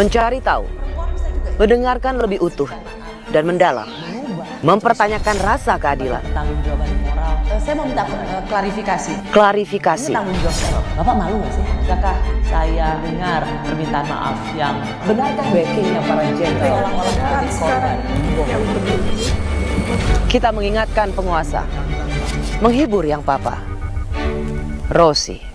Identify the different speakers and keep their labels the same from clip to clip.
Speaker 1: mencari tahu, mendengarkan lebih utuh dan mendalam, mempertanyakan rasa keadilan.
Speaker 2: Pertanggungjawaban moral. Saya mau minta klarifikasi.
Speaker 1: Klarifikasi.
Speaker 2: Ini tanggung jawab. Bapak malu nggak sih? Apakah saya dengar permintaan maaf yang benarkah backingnya para jenderal orang-orang seperti korban?
Speaker 1: Kita mengingatkan penguasa, menghibur yang papa. Rosi.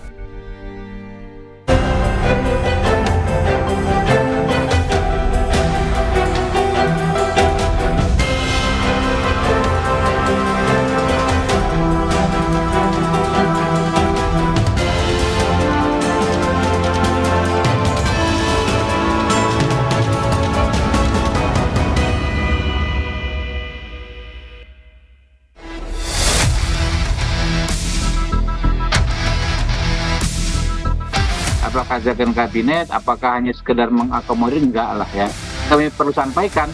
Speaker 3: Apakah zakon kabinet, apakah hanya sekedar mengakomodir, enggak lah ya. Kami perlu sampaikan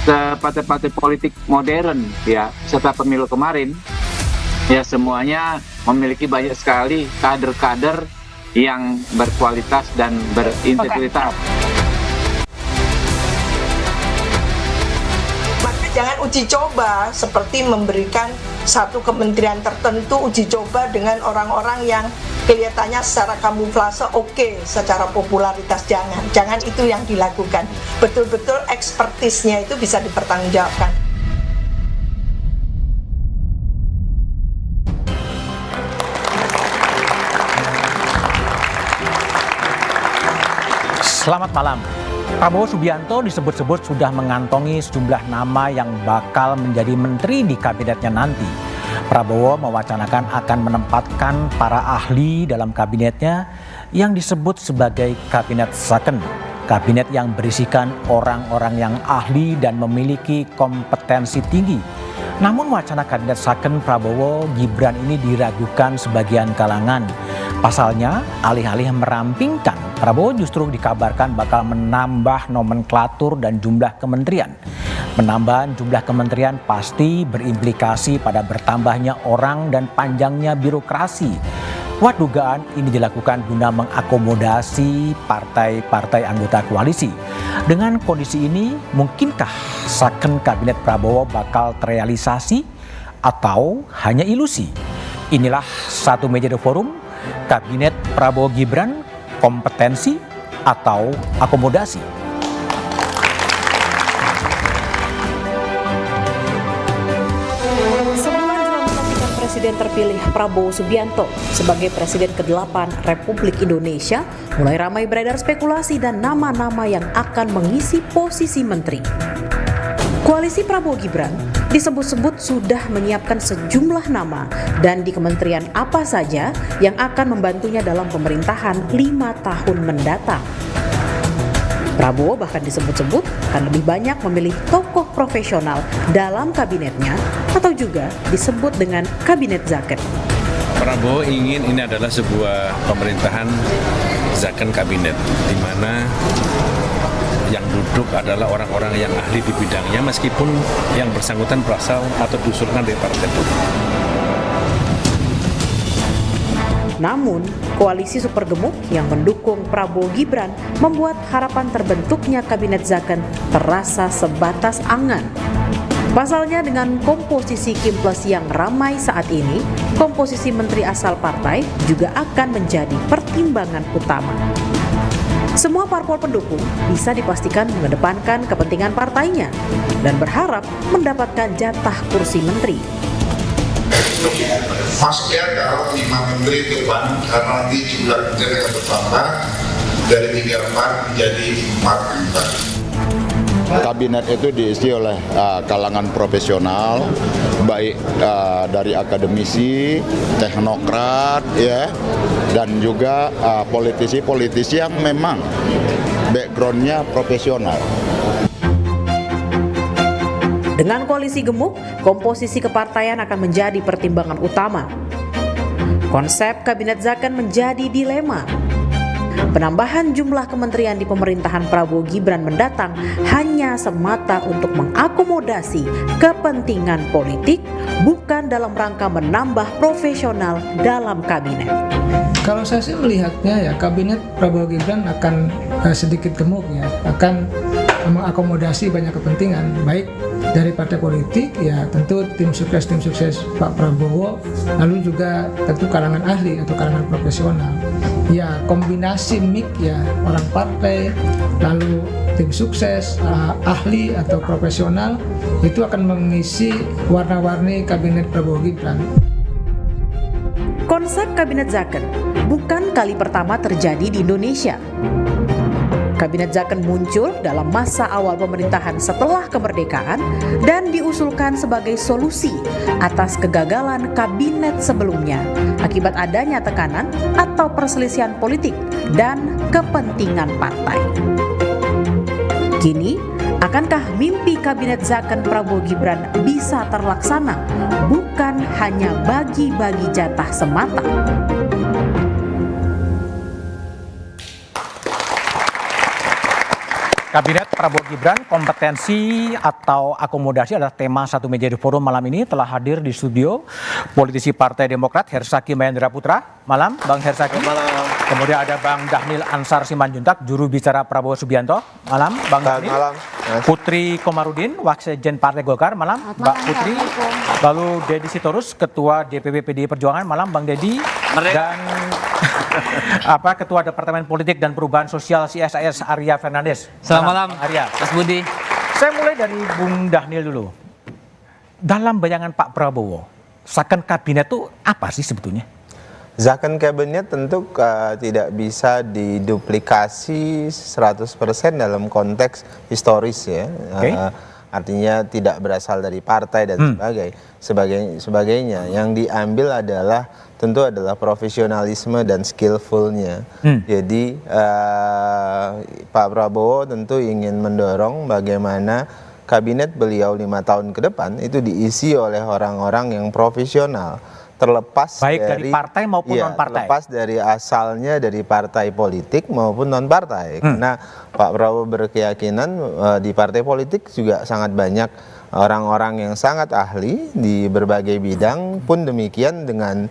Speaker 3: ke partai-partai politik modern ya, serta pemilu kemarin ya, semuanya memiliki banyak sekali kader-kader yang berkualitas dan berintegritas.
Speaker 4: Maka jangan uji coba seperti memberikan satu kementerian tertentu uji coba dengan orang-orang yang kelihatannya secara kamuflase oke, secara popularitas jangan itu yang dilakukan. Betul-betul ekspertisnya itu bisa dipertanggungjawabkan.
Speaker 5: Selamat malam. Prabowo Subianto disebut-sebut sudah mengantongi sejumlah nama yang bakal menjadi menteri di kabinetnya nanti. Prabowo mewacanakan akan menempatkan para ahli dalam kabinetnya yang disebut sebagai kabinet second. Kabinet yang berisikan orang-orang yang ahli dan memiliki kompetensi tinggi. Namun wacana kabinet second Prabowo Gibran ini diragukan sebagian kalangan. Pasalnya, alih-alih merampingkan, Prabowo justru dikabarkan bakal menambah nomenklatur dan jumlah kementerian. Penambahan jumlah kementerian pasti berimplikasi pada bertambahnya orang dan panjangnya birokrasi. Kuat dugaan ini dilakukan guna mengakomodasi partai-partai anggota koalisi. Dengan kondisi ini, mungkinkah second kabinet Prabowo bakal terrealisasi atau hanya ilusi? Inilah Satu Meja The Forum, Kabinet Prabowo Gibran, kompetensi atau akomodasi?
Speaker 6: Presiden terpilih Prabowo Subianto sebagai Presiden ke-8 Republik Indonesia, mulai ramai beredar spekulasi dan nama-nama yang akan mengisi posisi menteri. Koalisi Prabowo Gibran disebut-sebut sudah menyiapkan sejumlah nama dan di kementerian apa saja yang akan membantunya dalam pemerintahan 5 tahun mendatang. Prabowo bahkan disebut-sebut akan lebih banyak memilih tokoh profesional dalam kabinetnya atau juga disebut dengan kabinet zakon.
Speaker 7: Prabowo ingin ini adalah sebuah pemerintahan zakon kabinet, di mana yang duduk adalah orang-orang yang ahli di bidangnya meskipun yang bersangkutan berasal atau diusulkan dari partai politik.
Speaker 6: Namun, koalisi super gemuk yang mendukung Prabowo Gibran membuat harapan terbentuknya kabinet zakon terasa sebatas angan. Pasalnya dengan komposisi Kim Plus yang ramai saat ini, komposisi menteri asal partai juga akan menjadi pertimbangan utama. Semua parpol pendukung bisa dipastikan mengedepankan kepentingan partainya dan berharap mendapatkan jatah kursi menteri.
Speaker 8: Masuknya kalau 5 menteri ke depan karena nanti jumlah menteri akan bertambah dari 34 menjadi 44.
Speaker 9: Kabinet itu diisi oleh kalangan profesional, baik dari akademisi, teknokrat, ya, dan juga politisi-politisi yang memang backgroundnya profesional.
Speaker 6: Dengan koalisi gemuk, komposisi kepartaian akan menjadi pertimbangan utama. Konsep kabinet zakon menjadi dilema. penambahan jumlah kementerian di pemerintahan Prabowo Gibran mendatang hanya semata untuk mengakomodasi kepentingan politik, bukan dalam rangka menambah profesional dalam kabinet.
Speaker 10: Kalau saya sih melihatnya ya, kabinet Prabowo Gibran akan sedikit gemuk ya, akan mengakomodasi banyak kepentingan, baik dari partai politik ya, tentu tim sukses Pak Prabowo, lalu juga tentu kalangan ahli atau kalangan profesional. Ya, kombinasi mix ya, orang partai lalu tim sukses, ahli atau profesional, itu akan mengisi warna-warni kabinet Prabowo Gibran.
Speaker 6: Konsep Kabinet Zakon bukan kali pertama terjadi di Indonesia. Kabinet Zakon muncul dalam masa awal pemerintahan setelah kemerdekaan dan diusulkan sebagai solusi atas kegagalan kabinet sebelumnya akibat adanya tekanan atau perselisihan politik dan kepentingan partai. Kini, akankah mimpi Kabinet Zakon Prabowo Gibran bisa terlaksana, bukan hanya bagi-bagi jatah semata?
Speaker 5: Kabinet Prabowo Gibran, kompetensi atau akomodasi adalah tema satu meja di forum malam ini. Telah hadir di studio politisi Partai Demokrat Hersaki Mahendra Putra. Malam, Bang Hersaki. Malam. Kemudian ada Bang Dhanil Ansar Simanjuntak, juru bicara Prabowo Subianto. Malam, Bang Dhanil. Malam. Putri Komarudin, Waksekjen Partai Golkar. Malam, Mbak Putri. Lalu Dedi Sitorus, Ketua DPP PDI Perjuangan. Malam, Bang Dedi. Dan Ketua Departemen Politik dan Perubahan Sosial CSIS Arya Fernandes.
Speaker 11: Selamat malam,
Speaker 5: Arya.
Speaker 11: Mas Budi.
Speaker 5: Saya mulai dari Bung Dhanil dulu. Dalam bayangan Pak Prabowo, zakon kabinet itu apa sih sebetulnya?
Speaker 12: Zakon kabinet tentu tidak bisa diduplikasi 100% dalam konteks historis ya. Okay. Artinya tidak berasal dari partai dan sebagainya. Yang diambil adalah tentu adalah profesionalisme dan skillfulnya. Jadi Pak Prabowo tentu ingin mendorong bagaimana kabinet beliau 5 tahun ke depan itu diisi oleh orang-orang yang profesional. Terlepas
Speaker 5: baik dari partai maupun non-partai.
Speaker 12: Terlepas dari asalnya dari partai politik maupun non-partai. Karena Pak Prabowo berkeyakinan di partai politik juga sangat banyak orang-orang yang sangat ahli di berbagai bidang, pun demikian dengan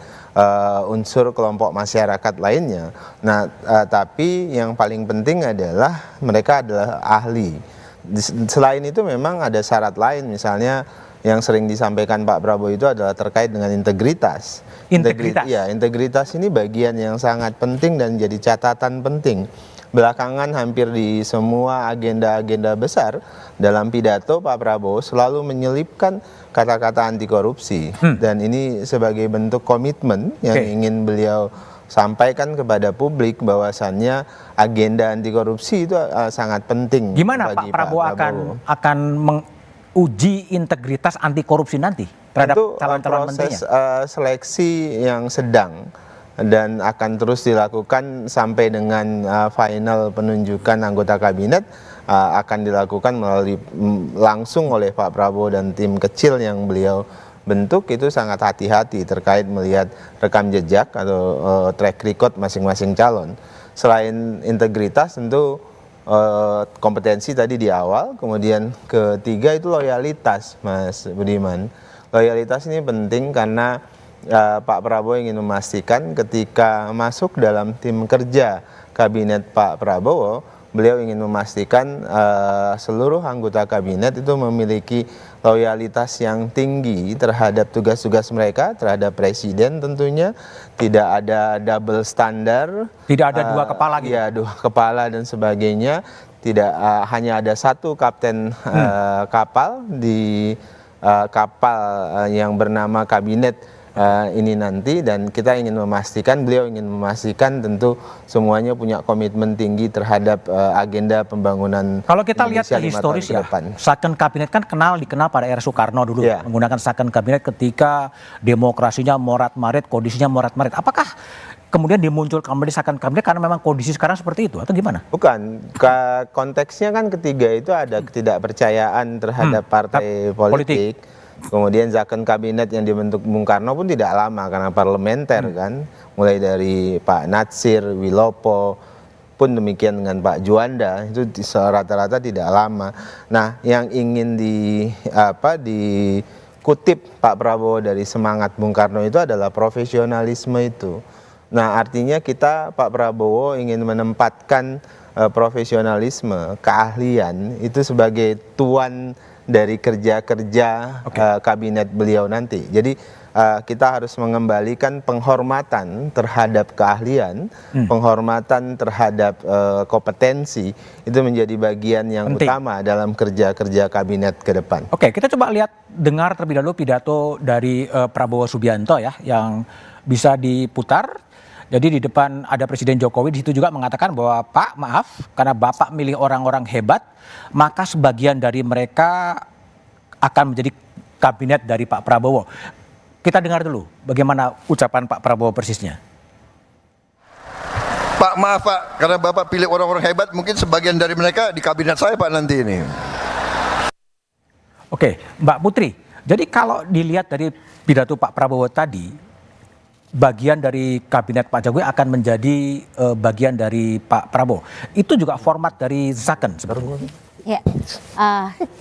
Speaker 12: unsur kelompok masyarakat lainnya. Nah, tapi yang paling penting adalah mereka adalah ahli. Selain itu memang ada syarat lain, misalnya yang sering disampaikan Pak Prabowo itu adalah terkait dengan integritas. Integritas ini bagian yang sangat penting dan jadi catatan penting. Belakangan hampir di semua agenda-agenda besar dalam pidato Pak Prabowo selalu menyelipkan kata-kata anti korupsi. Dan ini sebagai bentuk komitmen yang ingin beliau sampaikan kepada publik bahwasannya agenda anti korupsi itu sangat penting.
Speaker 5: Gimana
Speaker 12: bagi
Speaker 5: Pak Prabowo akan uji integritas anti korupsi nanti terhadap calon-calon menterinya?
Speaker 12: Proses seleksi yang sedang dan akan terus dilakukan sampai dengan final penunjukan anggota kabinet akan dilakukan melalui langsung oleh Pak Prabowo dan tim kecil yang beliau bentuk. Itu sangat hati-hati terkait melihat rekam jejak atau track record masing-masing calon. Selain integritas tentu kompetensi tadi di awal, kemudian ketiga itu loyalitas, Mas Budiman. Loyalitas ini penting karena Pak Prabowo ingin memastikan ketika masuk dalam tim kerja kabinet Pak Prabowo, beliau ingin memastikan seluruh anggota kabinet itu memiliki loyalitas yang tinggi terhadap tugas-tugas mereka, terhadap presiden tentunya, tidak ada double standar,
Speaker 5: tidak ada dua kepala gitu.
Speaker 12: Ya, dua kepala dan sebagainya, tidak hanya ada satu kapten kapal di kapal yang bernama kabinet ini nanti, dan kita ingin memastikan, beliau ingin memastikan tentu semuanya punya komitmen tinggi terhadap agenda pembangunan.
Speaker 5: Kalau kita lihat historis ya, zakon kabinet kan dikenal pada era Soekarno dulu, menggunakan zakon kabinet ketika demokrasinya morat-marit, kondisinya morat-marit. Apakah kemudian dimunculkan kembali zakon kabinet karena memang kondisi sekarang seperti itu atau gimana?
Speaker 12: Bukan, konteksnya kan ketiga itu ada ketidakpercayaan terhadap partai politik. Kemudian zakon kabinet yang dibentuk Bung Karno pun tidak lama karena parlementer kan, mulai dari Pak Natsir, Wilopo, pun demikian dengan Pak Juanda, itu rata-rata tidak lama. Nah, yang ingin dikutip Pak Prabowo dari semangat Bung Karno itu adalah profesionalisme itu. Nah, artinya Pak Prabowo ingin menempatkan profesionalisme, keahlian itu sebagai tuan dari kerja-kerja kabinet beliau nanti. Jadi kita harus mengembalikan penghormatan terhadap keahlian, penghormatan terhadap kompetensi, itu menjadi bagian yang utama dalam kerja-kerja kabinet ke depan.
Speaker 5: Oke, kita coba dengar terlebih dahulu pidato dari Prabowo Subianto ya, yang bisa diputar. Jadi di depan ada Presiden Jokowi, di situ juga mengatakan bahwa Pak, maaf, karena Bapak milih orang-orang hebat, maka sebagian dari mereka akan menjadi kabinet dari Pak Prabowo. Kita dengar dulu bagaimana ucapan Pak Prabowo persisnya.
Speaker 11: Pak, maaf Pak, karena Bapak pilih orang-orang hebat, mungkin sebagian dari mereka di kabinet saya Pak nanti ini.
Speaker 5: Oke, Mbak Putri, jadi kalau dilihat dari pidato Pak Prabowo tadi, bagian dari kabinet Pak Jokowi akan menjadi bagian dari Pak Prabowo. Itu juga format dari Zakon sebenarnya.
Speaker 13: Ya,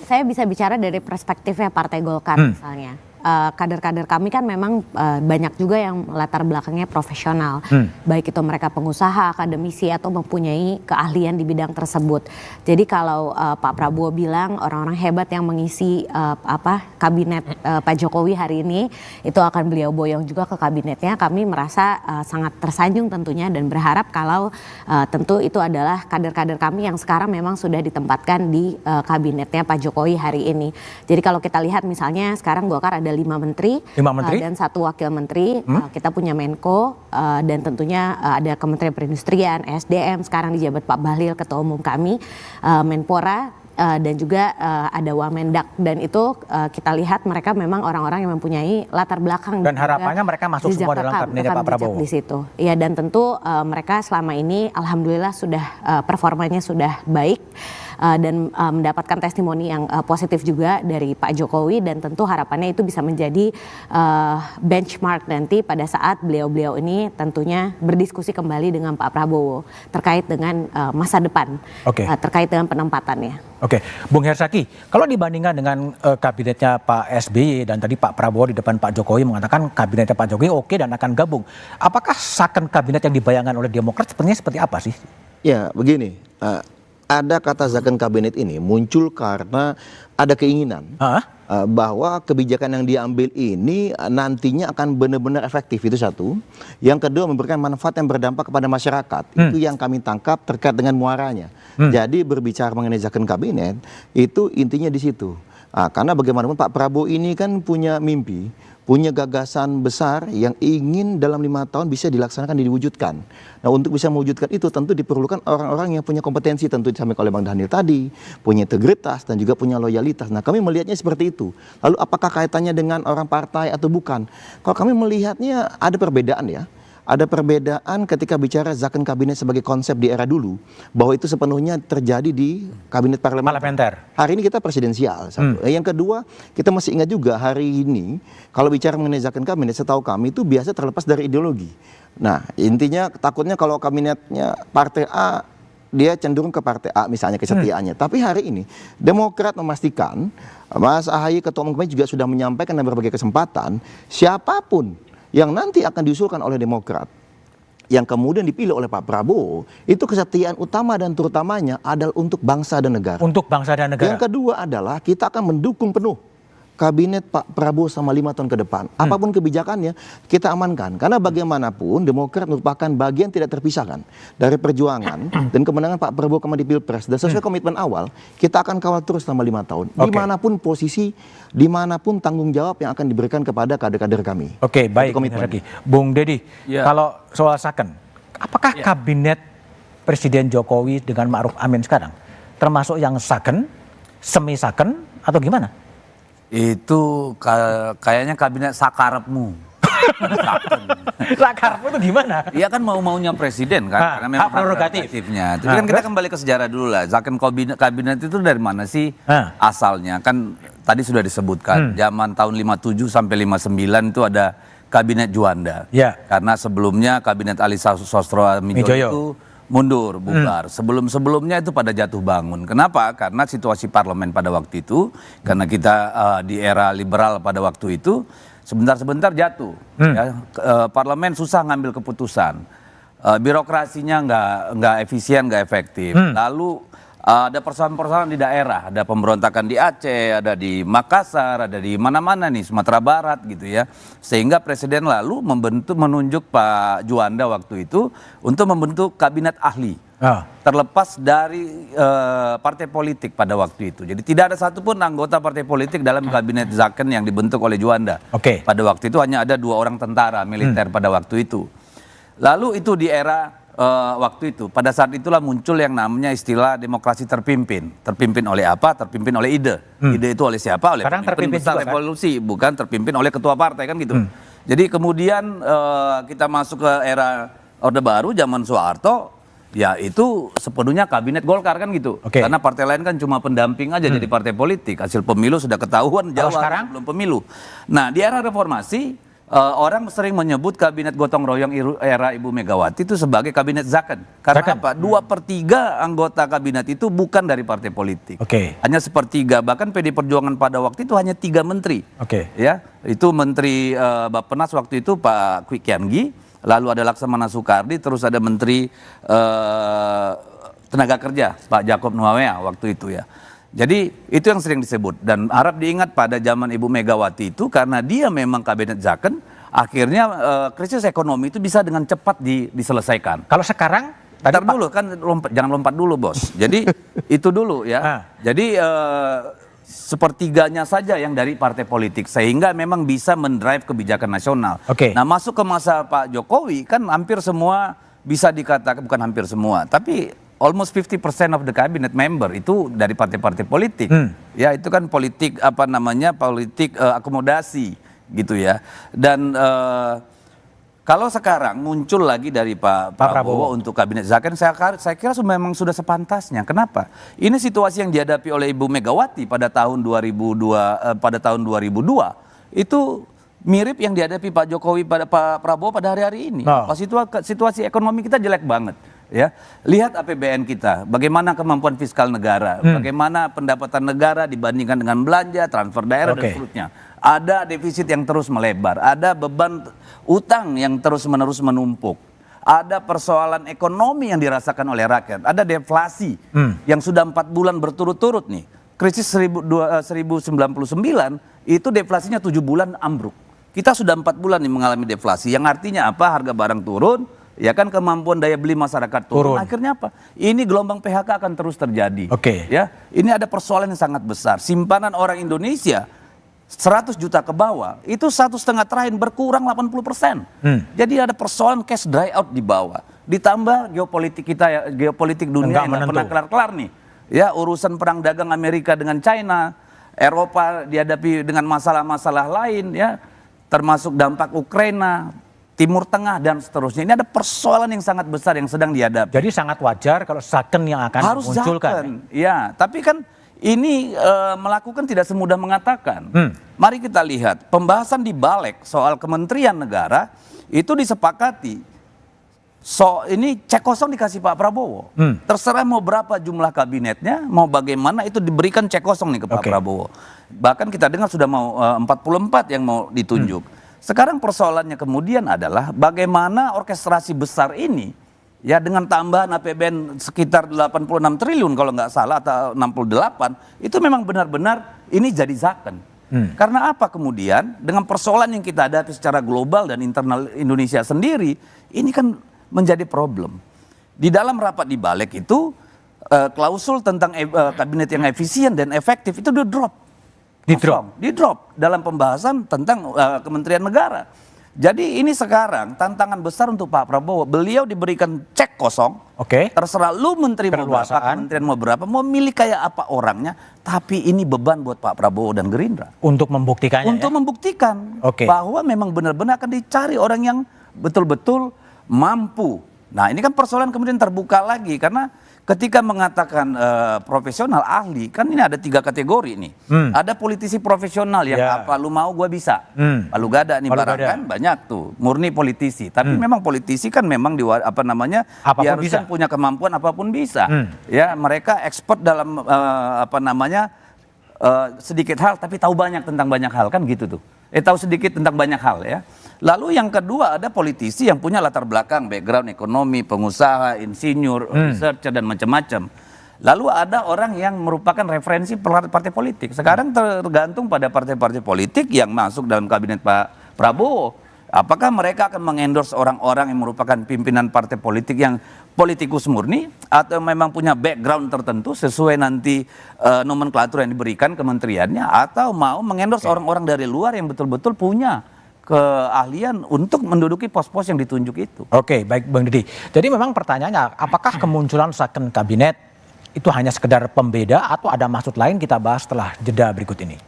Speaker 13: saya bisa bicara dari perspektifnya Partai Golkar misalnya. Kader-kader kami kan memang banyak juga yang latar belakangnya profesional, baik itu mereka pengusaha, akademisi atau mempunyai keahlian di bidang tersebut. Jadi kalau Pak Prabowo bilang orang-orang hebat yang mengisi kabinet Pak Jokowi hari ini itu akan beliau boyong juga ke kabinetnya, kami merasa sangat tersanjung tentunya dan berharap kalau tentu itu adalah kader-kader kami yang sekarang memang sudah ditempatkan di kabinetnya Pak Jokowi hari ini. Jadi kalau kita lihat misalnya sekarang Golkar ada 5 menteri, dan 1 wakil menteri. Kita punya Menko dan tentunya ada Kementerian Perindustrian, SDM, sekarang dijabat Pak Bahlil, ketua umum kami, Menpora, dan juga ada Wamendak, dan itu kita lihat mereka memang orang-orang yang mempunyai latar belakang
Speaker 5: dan harapannya mereka masuk semua dalam kabinetnya Pak Prabowo
Speaker 13: di situ. Ya, dan tentu mereka selama ini alhamdulillah sudah performanya sudah baik dan mendapatkan testimoni yang positif juga dari Pak Jokowi, dan tentu harapannya itu bisa menjadi benchmark nanti pada saat beliau-beliau ini tentunya berdiskusi kembali dengan Pak Prabowo terkait dengan masa depan, terkait dengan penempatannya.
Speaker 5: Oke, Bung Hersaki, kalau dibandingkan dengan kabinetnya Pak SBY dan tadi Pak Prabowo di depan Pak Jokowi mengatakan kabinetnya Pak Jokowi oke dan akan gabung, apakah Zakon kabinet yang dibayangkan oleh Demokrat sebenarnya seperti apa sih?
Speaker 14: Ya, begini. Ada kata Zakon kabinet ini muncul karena ada keinginan bahwa kebijakan yang diambil ini nantinya akan benar-benar efektif, itu satu. Yang kedua, memberikan manfaat yang berdampak kepada masyarakat. Itu yang kami tangkap terkait dengan muaranya. Jadi berbicara mengenai Zakon kabinet itu intinya di situ. Karena bagaimanapun Pak Prabowo ini kan punya mimpi, punya gagasan besar yang ingin dalam 5 tahun bisa dilaksanakan dan diwujudkan. Nah, untuk bisa mewujudkan itu tentu diperlukan orang-orang yang punya kompetensi, tentu disampaikan oleh Bang Daniel tadi, punya integritas dan juga punya loyalitas. Nah, kami melihatnya seperti itu. Lalu apakah kaitannya dengan orang partai atau bukan? Kalau kami melihatnya ada perbedaan ya. Ada perbedaan ketika bicara Zakon kabinet sebagai konsep di era dulu, bahwa itu sepenuhnya terjadi di kabinet parlementer. Hari ini kita presidensial. Satu. Yang kedua, kita masih ingat juga hari ini kalau bicara mengenai Zakon kabinet, setahu kami itu biasa terlepas dari ideologi. Nah, intinya takutnya kalau kabinetnya partai A, dia cenderung ke partai A misalnya kesetiaannya. Tapi hari ini Demokrat memastikan, Mas Ahaye ketua umum kami juga sudah menyampaikan dalam berbagai kesempatan, siapapun yang nanti akan diusulkan oleh Demokrat, yang kemudian dipilih oleh Pak Prabowo, itu kesetiaan utama dan terutamanya adalah untuk bangsa dan negara.
Speaker 5: Untuk bangsa dan negara.
Speaker 14: Yang kedua adalah kita akan mendukung penuh kabinet Pak Prabowo selama 5 tahun ke depan. Apapun kebijakannya kita amankan. Karena bagaimanapun Demokrat merupakan bagian tidak terpisahkan dari perjuangan dan kemenangan Pak Prabowo kemarin di Pilpres. Dan sesuai komitmen awal, kita akan kawal terus selama 5 tahun. Dimanapun posisi, dimanapun tanggung jawab yang akan diberikan kepada kader-kader kami.
Speaker 5: Oke, baik. Bung Dedi, kalau soal Zakon, apakah kabinet Presiden Jokowi dengan Ma'ruf Amin sekarang termasuk yang Zakon, semi Zakon, atau gimana?
Speaker 15: Itu kayaknya kabinet sakarepmu.
Speaker 5: Sakarepmu itu gimana?
Speaker 15: Iya kan mau-maunya presiden kan, karena memang prerogatifnya. Tapi kan kita kembali ke sejarah dulu lah. Zakon kabinet itu dari mana sih asalnya? Kan tadi sudah disebutkan, zaman tahun 57 sampai 59 itu ada kabinet Juanda. Karena sebelumnya kabinet Ali Sostroamidjojo itu mundur, bubar. Sebelum-sebelumnya itu pada jatuh bangun. Kenapa? Karena situasi parlemen pada waktu itu, karena kita di era liberal pada waktu itu, sebentar-sebentar jatuh. Ya, parlemen susah ngambil keputusan. Birokrasinya nggak efisien, nggak efektif. Lalu ada persoalan-persoalan di daerah, ada pemberontakan di Aceh, ada di Makassar, ada di mana-mana nih, Sumatera Barat gitu ya. Sehingga presiden lalu menunjuk Pak Juanda waktu itu untuk membentuk kabinet ahli. Terlepas dari partai politik pada waktu itu. Jadi tidak ada satupun anggota partai politik dalam kabinet Zaken yang dibentuk oleh Juanda. Pada waktu itu hanya ada 2 orang tentara militer pada waktu itu. Lalu itu di era waktu itu, pada saat itulah muncul yang namanya istilah demokrasi terpimpin. Terpimpin oleh apa? Terpimpin oleh ide. Ide itu oleh siapa? Oleh pemimpin besar revolusi, bukan terpimpin oleh ketua partai kan gitu. Jadi kemudian kita masuk ke era Orde Baru zaman Soeharto, ya itu sepenuhnya kabinet Golkar kan gitu. Karena partai lain kan cuma pendamping aja jadi partai politik. Hasil pemilu sudah ketahuan jauh sebelum pemilu. Nah di era reformasi, orang sering menyebut kabinet gotong royong era Ibu Megawati itu sebagai kabinet Zaken. Karena apa? 2/3 anggota kabinet itu bukan dari partai politik. Hanya 1/3. Bahkan PD Perjuangan pada waktu itu hanya 3 menteri. Ya, itu Menteri Bappenas waktu itu Pak Kwi Kian-gi, lalu ada Laksamana Soekardi, terus ada Menteri Tenaga Kerja Pak Jakob Nuawea waktu itu ya. Jadi itu yang sering disebut dan harap diingat pada zaman Ibu Megawati itu karena dia memang kabinet Zaken, akhirnya krisis ekonomi itu bisa dengan cepat diselesaikan.
Speaker 5: Kalau sekarang?
Speaker 15: Ntar dulu kan jangan lompat dulu bos. Jadi itu dulu ya. Jadi 1/3 saja yang dari partai politik sehingga memang bisa mendrive kebijakan nasional. Nah masuk ke masa Pak Jokowi kan hampir semua bisa dikatakan, bukan hampir semua, tapi almost 50% of the cabinet member itu dari partai-partai politik. Ya itu kan politik politik akomodasi gitu ya. Dan kalau sekarang muncul lagi dari Pak Prabowo untuk kabinet Zaken, saya kira memang sudah sepantasnya. Kenapa? Ini situasi yang dihadapi oleh Ibu Megawati pada tahun 2002 itu mirip yang dihadapi Pak Jokowi pada Pak Prabowo pada hari-hari ini. Pas itu situasi ekonomi kita jelek banget. Ya, lihat APBN kita, bagaimana kemampuan fiskal negara, bagaimana pendapatan negara dibandingkan dengan belanja, transfer daerah dan seterusnya. Ada defisit yang terus melebar, ada beban utang yang terus-menerus menumpuk, ada persoalan ekonomi yang dirasakan oleh rakyat, ada deflasi yang sudah 4 bulan berturut-turut nih. Krisis 1099 itu deflasinya 7 bulan ambruk. Kita sudah 4 bulan nih mengalami deflasi, yang artinya apa? Harga barang turun. Ya kan kemampuan daya beli masyarakat turun. Akhirnya apa? Ini gelombang PHK akan terus terjadi. Ya, ini ada persoalan yang sangat besar. Simpanan orang Indonesia 100 juta ke bawah itu 1,5 triliun berkurang 80%. Jadi ada persoalan cash dry out di bawah. Ditambah geopolitik kita ya, geopolitik dunia yang nggak pernah kelar-kelar nih. Ya urusan perang dagang Amerika dengan China, Eropa dihadapi dengan masalah-masalah lain ya, termasuk dampak Ukraina, Timur Tengah dan seterusnya. Ini ada persoalan yang sangat besar yang sedang dihadapi.
Speaker 5: Jadi sangat wajar kalau Zaken yang akan
Speaker 15: harus
Speaker 5: munculkan.
Speaker 15: Zaken. Ya, tapi kan ini melakukan tidak semudah mengatakan. Mari kita lihat pembahasan di Balik soal Kementerian Negara itu disepakati. Ini cek kosong dikasih Pak Prabowo. Terserah mau berapa jumlah kabinetnya, mau bagaimana itu diberikan cek kosong nih ke Pak Prabowo. Bahkan kita dengar sudah mau 44 yang mau ditunjuk. Sekarang persoalannya kemudian adalah bagaimana orkestrasi besar ini ya dengan tambahan APBN sekitar 86 triliun kalau nggak salah atau 68 itu memang benar-benar ini jadi Zaken. Karena apa kemudian dengan persoalan yang kita hadapi secara global dan internal Indonesia sendiri ini kan menjadi problem. Di dalam rapat di Balik itu klausul tentang kabinet yang efisien dan efektif itu di drop. Di drop dalam pembahasan tentang Kementerian Negara. Jadi ini sekarang tantangan besar untuk Pak Prabowo. Beliau diberikan cek kosong. Terserah lu menteri mau berapa, kementerian mau berapa, mau milih kayak apa orangnya. Tapi ini beban buat Pak Prabowo dan Gerindra.
Speaker 5: Untuk membuktikannya.
Speaker 15: Untuk membuktikan bahwa memang benar-benar akan dicari orang yang betul-betul mampu Nah ini kan persoalan kemudian terbuka lagi karena ketika mengatakan profesional ahli kan ini ada 3 kategori nih. Ada politisi profesional yang apa lu mau gua bisa. Palu gada nih barang kan banyak tuh murni politisi. Tapi memang politisi kan memang dia harusnya punya kemampuan apapun bisa. Ya mereka expert dalam sedikit hal tapi tahu banyak tentang banyak hal kan gitu tuh. Tahu sedikit tentang banyak hal ya. Lalu yang kedua ada politisi yang punya latar belakang, background ekonomi, pengusaha, insinyur, researcher dan macam-macam. Lalu ada orang yang merupakan referensi partai politik. Sekarang tergantung pada partai-partai politik yang masuk dalam kabinet Pak Prabowo. Apakah mereka akan mengendorse orang-orang yang merupakan pimpinan partai politik yang politikus murni atau memang punya background tertentu sesuai nanti nomenklatur yang diberikan kementeriannya atau mau mengendorse orang-orang dari luar yang betul-betul punya keahlian untuk menduduki pos-pos yang ditunjuk itu.
Speaker 5: Oke, baik Bang Didi. Jadi memang pertanyaannya, apakah kemunculan second kabinet itu hanya sekedar pembeda atau ada maksud lain? Kita bahas setelah jeda berikut ini.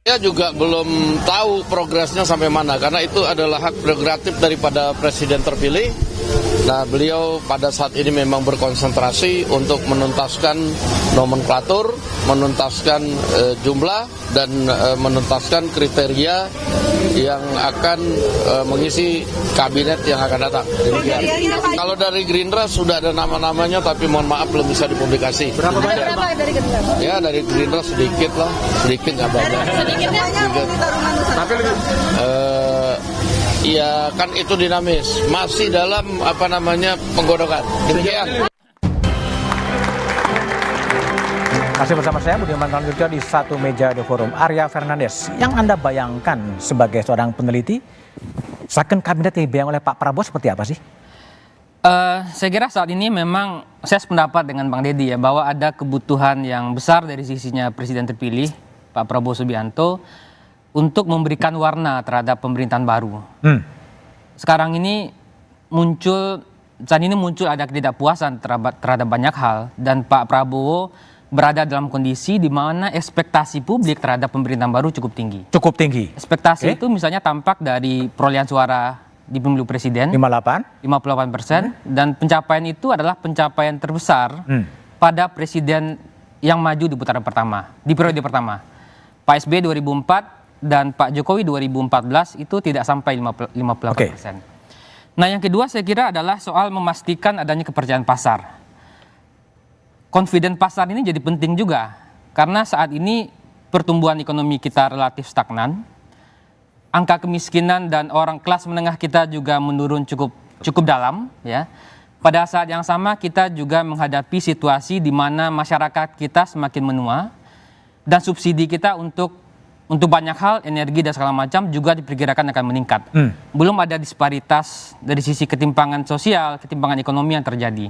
Speaker 16: Saya juga belum tahu progresnya sampai mana karena itu adalah hak prerogatif daripada presiden terpilih. Nah, beliau pada saat ini memang berkonsentrasi untuk menuntaskan nomenklatur, menuntaskan jumlah dan menuntaskan kriteria yang akan mengisi kabinet yang akan datang. Demikian. Kalau dari Gerindra sudah ada nama-namanya tapi mohon maaf belum bisa dipublikasi. Berapa dari Gerindra? Ya dari Gerindra sedikit lah, sedikit nggak banyak. Tapi iya kan itu dinamis, masih dalam penggodokan. Demikian.
Speaker 5: Masih bersama saya Budiman Tanjurjo di satu meja The Forum. Arya Fernandes, yang Anda bayangkan sebagai seorang peneliti, second kabinet yang dibayang oleh Pak Prabowo seperti apa sih?
Speaker 17: Saya kira saat ini memang saya sependapat dengan Bang Deddy ya, bahwa ada kebutuhan yang besar dari sisinya Presiden terpilih Pak Prabowo Subianto untuk memberikan warna terhadap pemerintahan baru. Sekarang ini muncul ada ketidakpuasan terhadap banyak hal dan Pak Prabowo berada dalam kondisi di mana ekspektasi publik terhadap pemerintahan baru cukup tinggi.
Speaker 5: Cukup tinggi.
Speaker 17: Ekspektasi itu misalnya tampak dari perolehan suara di pemilu presiden 58% dan pencapaian itu adalah pencapaian terbesar pada presiden yang maju di putaran pertama, di periode pertama. Pak SBY 2004 dan Pak Jokowi 2014 itu tidak sampai 58%. Nah, yang kedua saya kira adalah soal memastikan adanya kepercayaan pasar. Confident pasar ini jadi penting juga karena saat ini pertumbuhan ekonomi kita relatif stagnan, angka kemiskinan dan orang kelas menengah kita juga menurun cukup dalam ya. Pada saat yang sama kita juga menghadapi situasi di mana masyarakat kita semakin menua dan subsidi kita untuk banyak hal, energi dan segala macam juga diperkirakan akan meningkat. Belum ada disparitas dari sisi ketimpangan sosial, ketimpangan ekonomi yang terjadi.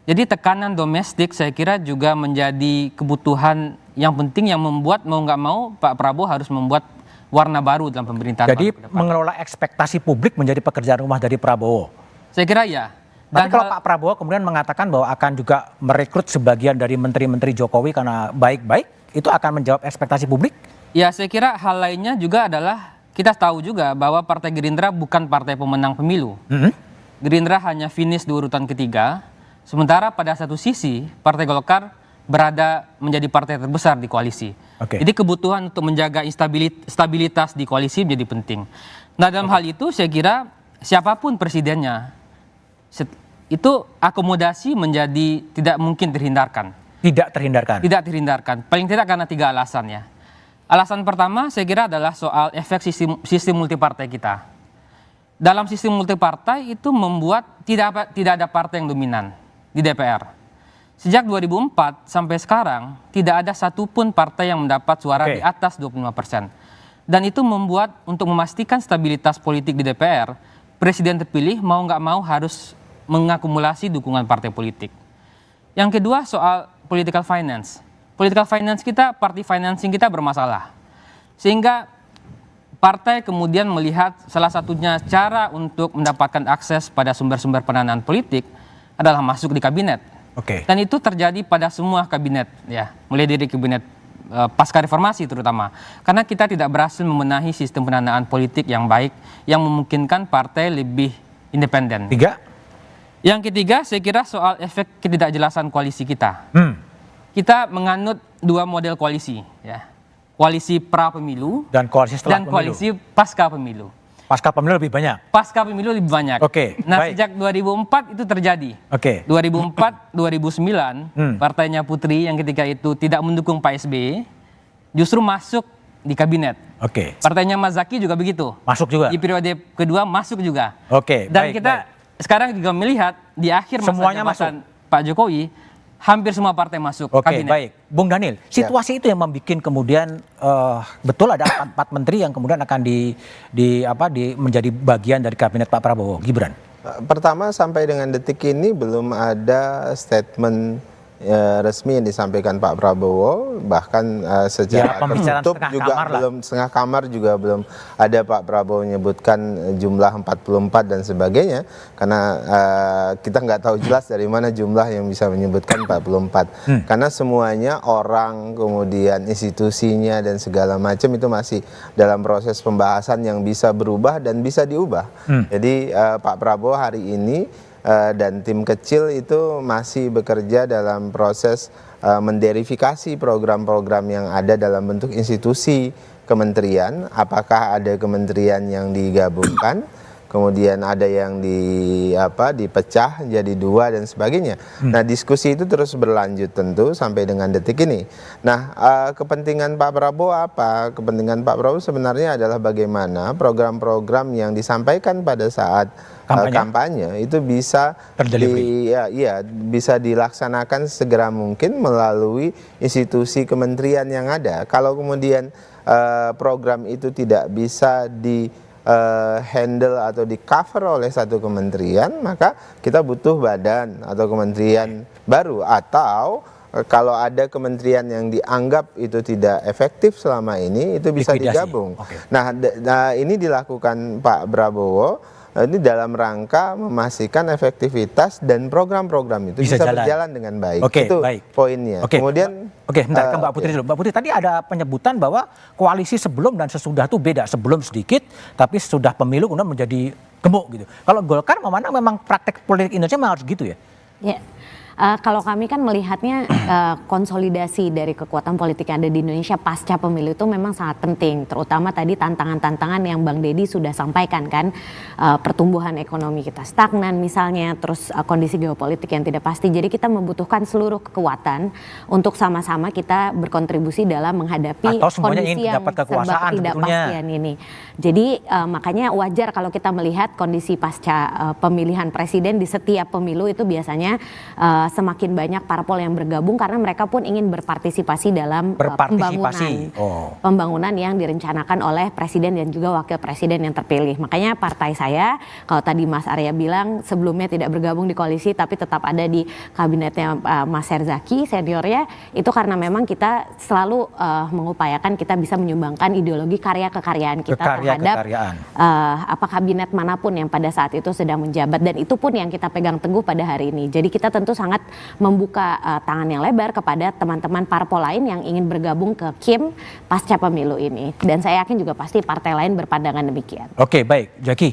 Speaker 17: Jadi tekanan domestik saya kira juga menjadi kebutuhan yang penting yang membuat mau nggak mau Pak Prabowo harus membuat warna baru dalam pemerintahan.
Speaker 5: Jadi mengelola ekspektasi publik menjadi pekerjaan rumah dari Prabowo.
Speaker 17: Saya kira ya.
Speaker 5: Tapi kalau Pak Prabowo kemudian mengatakan bahwa akan juga merekrut sebagian dari menteri-menteri Jokowi karena baik-baik, itu akan menjawab ekspektasi publik?
Speaker 17: Ya, saya kira hal lainnya juga adalah kita tahu juga bahwa Partai Gerindra bukan partai pemenang pemilu. Gerindra hanya finish di urutan ketiga. Sementara pada satu sisi Partai Golkar berada menjadi partai terbesar di koalisi. Jadi kebutuhan untuk menjaga stabilitas di koalisi menjadi penting. Nah dalam hal itu saya kira siapapun presidennya itu akomodasi menjadi tidak mungkin terhindarkan.
Speaker 5: Tidak terhindarkan? Tidak
Speaker 17: terhindarkan. Paling tidak karena 3 alasan ya. Alasan pertama saya kira adalah soal efek sistem multipartai kita. Dalam sistem multipartai itu membuat tidak ada partai yang dominan di DPR. Sejak 2004 sampai sekarang tidak ada satupun partai yang mendapat suara di atas 25%. Dan itu membuat untuk memastikan stabilitas politik di DPR, presiden terpilih mau nggak mau harus mengakumulasi dukungan partai politik. Yang kedua soal political finance. Political finance kita, party financing kita bermasalah. Sehingga partai kemudian melihat salah satunya cara untuk mendapatkan akses pada sumber-sumber pendanaan politik adalah masuk di kabinet.
Speaker 5: Oke.
Speaker 17: Dan itu terjadi pada semua kabinet, ya, mulai dari kabinet pasca reformasi terutama. Karena kita tidak berhasil membenahi sistem pendanaan politik yang baik yang memungkinkan partai lebih independen. Yang ketiga, saya kira soal efek ketidakjelasan koalisi kita. Kita menganut dua model koalisi, ya. Koalisi pra pemilu
Speaker 5: dan koalisi setelah
Speaker 17: dan
Speaker 5: pemilu.
Speaker 17: koalisi pasca pemilu.
Speaker 5: Pasca pemilu lebih banyak.
Speaker 17: Pasca pemilu lebih banyak.
Speaker 5: Oke,
Speaker 17: Nah,
Speaker 5: baik.
Speaker 17: sejak 2004 itu terjadi.
Speaker 5: Oke.
Speaker 17: 2004, 2009, partainya Putri yang ketika itu tidak mendukung Pak SBY justru masuk di kabinet.
Speaker 5: Oke.
Speaker 17: Partainya Mas Zaky juga begitu.
Speaker 5: Masuk juga.
Speaker 17: Di periode kedua masuk juga.
Speaker 5: Oke,
Speaker 17: Dan
Speaker 5: baik,
Speaker 17: kita sekarang juga melihat di akhir masa
Speaker 5: Semuanya
Speaker 17: jabatan Pak Jokowi, hampir semua partai masuk
Speaker 5: Oke,
Speaker 17: kabinet.
Speaker 5: baik. Bung Daniel, situasi itu yang membuat kemudian betul ada empat menteri yang kemudian akan menjadi bagian dari kabinet Pak Prabowo Gibran.
Speaker 12: Pertama, sampai dengan detik ini belum ada statement resmi yang disampaikan Pak Prabowo, bahkan secara tertutup juga belum, setengah kamar juga belum ada Pak Prabowo menyebutkan jumlah 44 dan sebagainya, karena kita nggak tahu jelas dari mana jumlah yang bisa menyebutkan 44, karena semuanya orang, kemudian institusinya dan segala macam itu masih dalam proses pembahasan yang bisa berubah dan bisa diubah. Jadi Pak Prabowo hari ini dan tim kecil itu masih bekerja dalam proses menderifikasi program-program yang ada dalam bentuk institusi kementerian. Apakah ada kementerian yang digabungkan, kemudian ada yang dipecah jadi dua dan sebagainya. Nah, diskusi itu terus berlanjut tentu sampai dengan detik ini. Nah, kepentingan Pak Prabowo apa? Kepentingan Pak Prabowo sebenarnya adalah bagaimana program-program yang disampaikan pada saat kampanye itu bisa bisa dilaksanakan segera mungkin melalui institusi kementerian yang ada. Kalau kemudian program itu tidak bisa handle atau di cover oleh satu kementerian, maka kita butuh badan atau kementerian baru, atau kalau ada kementerian yang dianggap itu tidak efektif selama ini, itu bisa digabung. Nah, ini dilakukan Pak Prabowo ini dalam rangka memastikan efektivitas dan program-program itu bisa berjalan dengan baik. Itu poinnya.
Speaker 5: Kemudian bentar ke Mbak Putri dulu. Mbak Putri, tadi ada penyebutan bahwa koalisi sebelum dan sesudah itu beda. Sebelum sedikit, tapi sesudah pemilu kemudian menjadi gemuk gitu. Kalau Golkar memang praktek politik Indonesia memang harus gitu ya?
Speaker 13: Ya. Kalau kami kan melihatnya konsolidasi dari kekuatan politik yang ada di Indonesia pasca pemilu itu memang sangat penting, terutama tadi tantangan-tantangan yang Bang Deddy sudah sampaikan kan, pertumbuhan ekonomi kita stagnan misalnya, terus kondisi geopolitik yang tidak pasti. Jadi kita membutuhkan seluruh kekuatan untuk sama-sama kita berkontribusi dalam menghadapi kondisi yang serba ketidakpastian ini. Jadi makanya wajar kalau kita melihat kondisi pasca pemilihan presiden di setiap pemilu itu biasanya semakin banyak parpol yang bergabung karena mereka pun ingin berpartisipasi dalam pembangunan yang direncanakan oleh presiden dan juga wakil presiden yang terpilih. Makanya partai saya, kalau tadi Mas Arya bilang sebelumnya tidak bergabung di koalisi tapi tetap ada di kabinetnya Mas Herzaki seniornya, itu karena memang kita selalu mengupayakan kita bisa menyumbangkan ideologi karya kekaryaan kita terhadap kabinet manapun yang pada saat itu sedang menjabat, dan itu pun yang kita pegang teguh pada hari ini. Jadi kita tentu sangat membuka tangan yang lebar kepada teman-teman parpol lain yang ingin bergabung ke KIM pasca pemilu ini. Dan saya yakin juga pasti partai lain berpandangan demikian.
Speaker 5: Oke, baik. Jaki,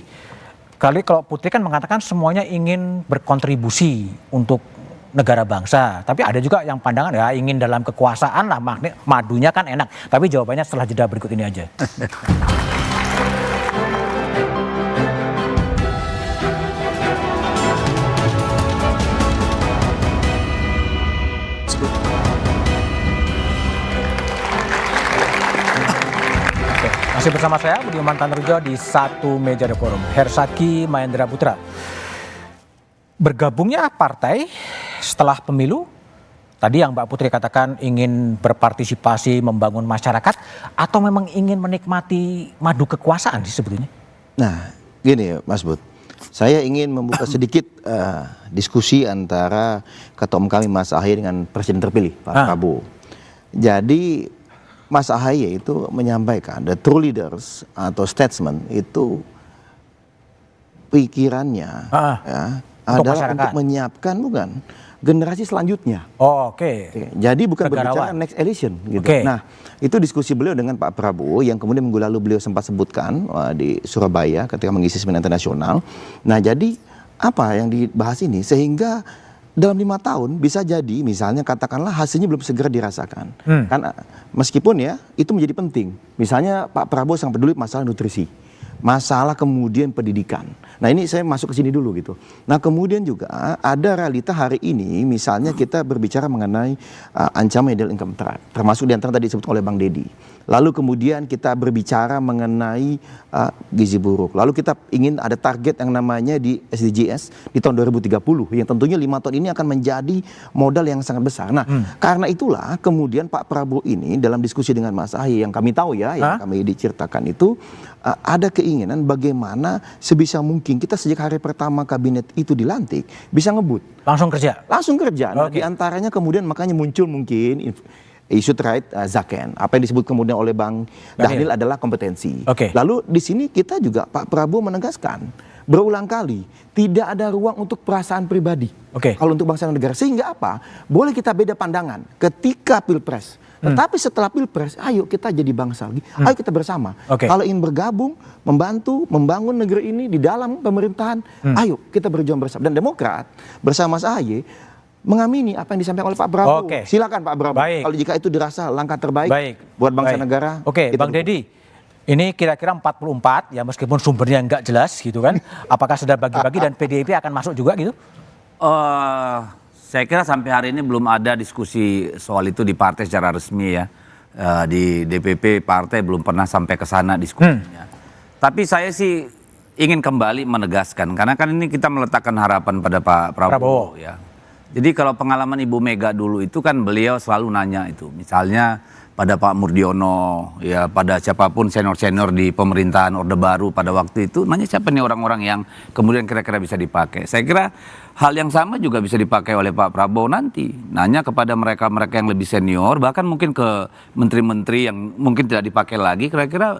Speaker 5: kalau Putri kan mengatakan semuanya ingin berkontribusi untuk negara bangsa. Tapi ada juga yang pandangan ya ingin dalam kekuasaan lah, madunya kan enak. Tapi jawabannya setelah jeda berikut ini aja. Masih bersama saya Budiman Tanrujo di Satu Meja The Forum. Herzaki Mahendra Putra. Bergabungnya partai setelah pemilu, tadi yang Mbak Putri katakan ingin berpartisipasi membangun masyarakat, atau memang ingin menikmati madu kekuasaan sih sebetulnya?
Speaker 14: Nah, gini Mas Bud, saya ingin membuka sedikit diskusi antara ketua umum kami Mas Ahy dengan presiden terpilih Pak Prabowo. Jadi Mas Ahy itu menyampaikan the true leaders atau statesman itu pikirannya adalah untuk menyiapkan generasi selanjutnya.
Speaker 5: Oke.
Speaker 14: Jadi bukan berbicara next election gitu. Nah, itu diskusi beliau dengan Pak Prabowo yang kemudian minggu lalu beliau sempat sebutkan di Surabaya ketika mengisi seminar internasional. Nah, jadi apa yang dibahas ini sehingga dalam 5 tahun bisa jadi misalnya katakanlah hasilnya belum segera dirasakan. Kan meskipun ya itu menjadi penting. Misalnya Pak Prabowo sangat peduli masalah nutrisi. Masalah kemudian pendidikan. Nah ini saya masuk ke sini dulu gitu. Nah kemudian juga ada realita hari ini misalnya kita berbicara mengenai ancaman middle income trap. Termasuk di antara tadi disebut oleh Bang Deddy. Lalu kemudian kita berbicara mengenai gizi buruk. Lalu kita ingin ada target yang namanya di SDGs di tahun 2030. Yang tentunya 5 tahun ini akan menjadi modal yang sangat besar. Nah karena itulah kemudian Pak Prabowo ini dalam diskusi dengan Mas Ahy yang kami tahu ya, yang kami diceritakan itu ada keinginan bagaimana sebisa mungkin kita sejak hari pertama kabinet itu dilantik bisa ngebut.
Speaker 5: Langsung kerja?
Speaker 14: Langsung kerja. Nah di antaranya kemudian makanya muncul mungkin isu terkait Zaken. Apa yang disebut kemudian oleh Bang Dhanil adalah kompetensi. Lalu di sini kita juga Pak Prabowo menegaskan berulang kali tidak ada ruang untuk perasaan pribadi. Kalau untuk bangsa dan negara. Sehingga apa? Boleh kita beda pandangan ketika Pilpres. Tetapi setelah Pilpres, ayo kita jadi bangsa lagi. Ayo kita bersama. Kalau ingin bergabung, membantu, membangun negeri ini di dalam pemerintahan, ayo kita berjuang bersama. Dan Demokrat bersama Mas Ahy mengamini apa yang disampaikan oleh Pak Prabowo. Silakan Pak Prabowo. Kalau jika itu dirasa langkah terbaik buat bangsa negara.
Speaker 5: Bang Deddy, ini kira-kira 44 ya meskipun sumbernya nggak jelas gitu kan. Apakah sudah bagi-bagi dan PDIP akan masuk juga gitu?
Speaker 15: Saya kira sampai hari ini belum ada diskusi soal itu di partai secara resmi ya. Di DPP partai belum pernah sampai ke sana diskusinya. Tapi saya sih ingin kembali menegaskan karena kan ini kita meletakkan harapan pada Pak Prabowo ya. Jadi kalau pengalaman Ibu Mega dulu itu kan beliau selalu nanya itu. Misalnya pada Pak Murdiono, ya pada siapapun senior-senior di pemerintahan Orde Baru pada waktu itu, nanya siapa nih orang-orang yang kemudian kira-kira bisa dipakai. Saya kira hal yang sama juga bisa dipakai oleh Pak Prabowo nanti. Nanya kepada mereka-mereka yang lebih senior, bahkan mungkin ke menteri-menteri yang mungkin tidak dipakai lagi, kira-kira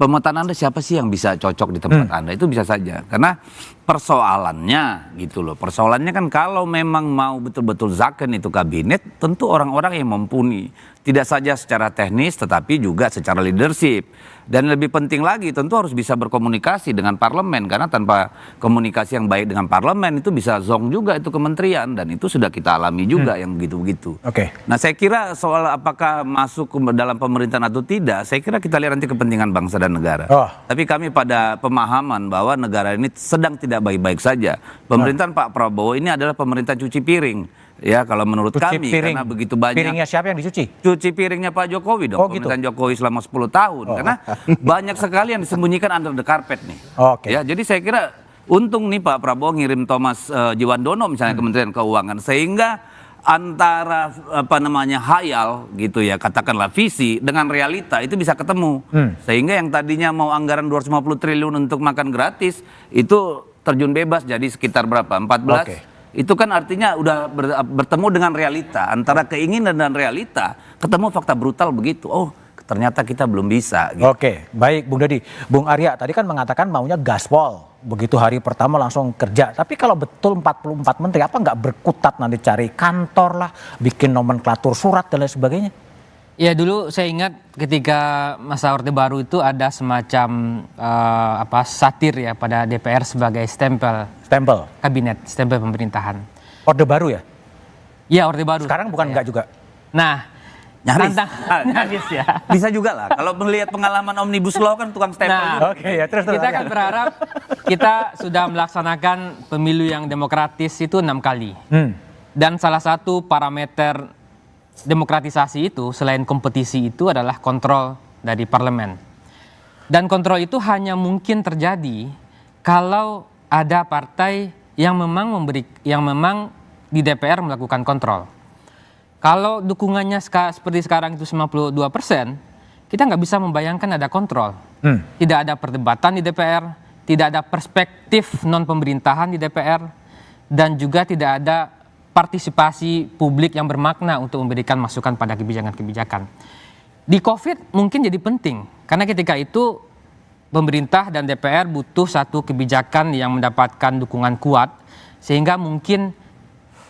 Speaker 15: pemetaan Anda siapa sih yang bisa cocok di tempat Anda? Itu bisa saja. Karena persoalannya gitu loh. Persoalannya kan kalau memang mau betul-betul Zaken itu kabinet, tentu orang-orang yang mumpuni. Tidak saja secara teknis tetapi juga secara leadership. Dan lebih penting lagi tentu harus bisa berkomunikasi dengan parlemen. Karena tanpa komunikasi yang baik dengan parlemen itu bisa zonk juga itu kementerian. Dan itu sudah kita alami juga yang begitu-begitu. Nah saya kira soal apakah masuk dalam pemerintahan atau tidak, saya kira kita lihat nanti kepentingan bangsa dan negara. Tapi kami pada pemahaman bahwa negara ini sedang tidak baik-baik saja. Pemerintahan Pak Prabowo ini adalah pemerintahan cuci piring. Ya kalau menurut kami karena begitu banyak.
Speaker 5: Piringnya siapa yang dicuci?
Speaker 15: Cuci piringnya Pak Jokowi dong. Pemerintahan Jokowi selama 10 tahun. Karena banyak sekali yang disembunyikan under the carpet nih. Ya, jadi saya kira untung nih Pak Prabowo ngirim Thomas Jiwandono misalnya Kementerian Keuangan. Sehingga antara hayal gitu ya, katakanlah visi dengan realita itu bisa ketemu. Sehingga yang tadinya mau anggaran 250 triliun untuk makan gratis itu terjun bebas jadi sekitar berapa? 14. Itu kan artinya udah bertemu dengan realita. Antara keinginan dan realita ketemu fakta brutal begitu. Oh ternyata kita belum bisa gitu.
Speaker 5: Baik Bung Deddy. Bung Arya tadi kan mengatakan maunya gaspol. Begitu hari pertama langsung kerja. Tapi kalau betul 44 menteri apa nggak berkutat nanti cari kantor lah, bikin nomenklatur surat dan lain sebagainya?
Speaker 17: Ya dulu saya ingat ketika masa Orde Baru itu ada semacam satir ya pada DPR sebagai stempel kabinet, stempel pemerintahan.
Speaker 5: Orde Baru ya?
Speaker 17: Iya Orde Baru.
Speaker 5: Sekarang bukan enggak juga.
Speaker 17: Nah, nyaris ya.
Speaker 15: Bisa juga lah. Kalau melihat pengalaman Omnibus Law kan tukang stempel.
Speaker 17: Terus kita kan berharap kita sudah melaksanakan pemilu yang demokratis itu 6 kali. Dan salah satu parameter demokratisasi itu selain kompetisi itu adalah kontrol dari parlemen. Dan kontrol itu hanya mungkin terjadi kalau ada partai yang memang di DPR melakukan kontrol. Kalau dukungannya seperti sekarang itu 52%, kita nggak bisa membayangkan ada kontrol. Tidak ada perdebatan di DPR, tidak ada perspektif non pemerintahan di DPR, dan juga tidak ada partisipasi publik yang bermakna untuk memberikan masukan pada kebijakan-kebijakan. Di COVID mungkin jadi penting, karena ketika itu pemerintah dan DPR butuh satu kebijakan yang mendapatkan dukungan kuat, sehingga mungkin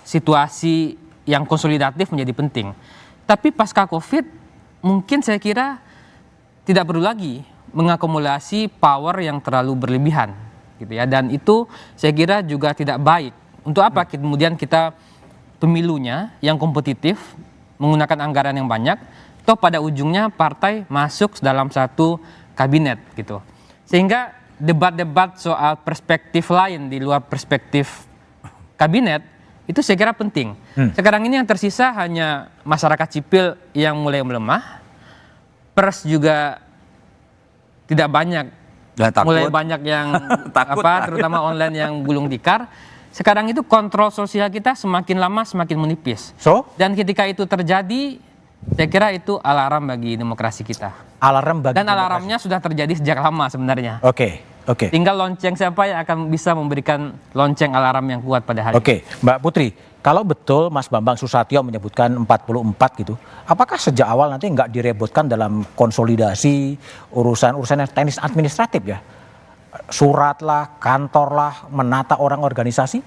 Speaker 17: situasi yang konsolidatif menjadi penting. Tapi pasca Covid mungkin saya kira tidak perlu lagi mengakumulasi power yang terlalu berlebihan gitu ya, dan itu saya kira juga tidak baik. Untuk apa kemudian kita pemilunya yang kompetitif menggunakan anggaran yang banyak, toh pada ujungnya partai masuk dalam satu kabinet gitu. Sehingga debat-debat soal perspektif lain di luar perspektif kabinet itu saya kira penting. Sekarang ini yang tersisa hanya masyarakat sipil yang mulai melemah, pers juga tidak banyak, mulai banyak yang terutama online yang gulung tikar. Sekarang itu kontrol sosial kita semakin lama semakin menipis. Dan ketika itu terjadi, saya kira itu alarm bagi demokrasi kita. Dan alarmnya sudah terjadi sejak lama sebenarnya.
Speaker 5: Oke.
Speaker 17: Tinggal lonceng siapa yang akan bisa memberikan lonceng alarm yang kuat pada hari ini.
Speaker 5: Mbak Putri, kalau betul Mas Bambang Susatyo menyebutkan 44 gitu, apakah sejak awal nanti nggak direbutkan dalam konsolidasi urusan yang teknis administratif ya? Surat lah, kantor lah, menata orang organisasi?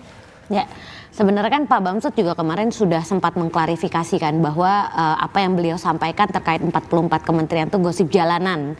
Speaker 13: Ya, sebenarnya kan Pak Bamsud juga kemarin sudah sempat mengklarifikasikan bahwa apa yang beliau sampaikan terkait 44 kementerian itu gosip jalanan.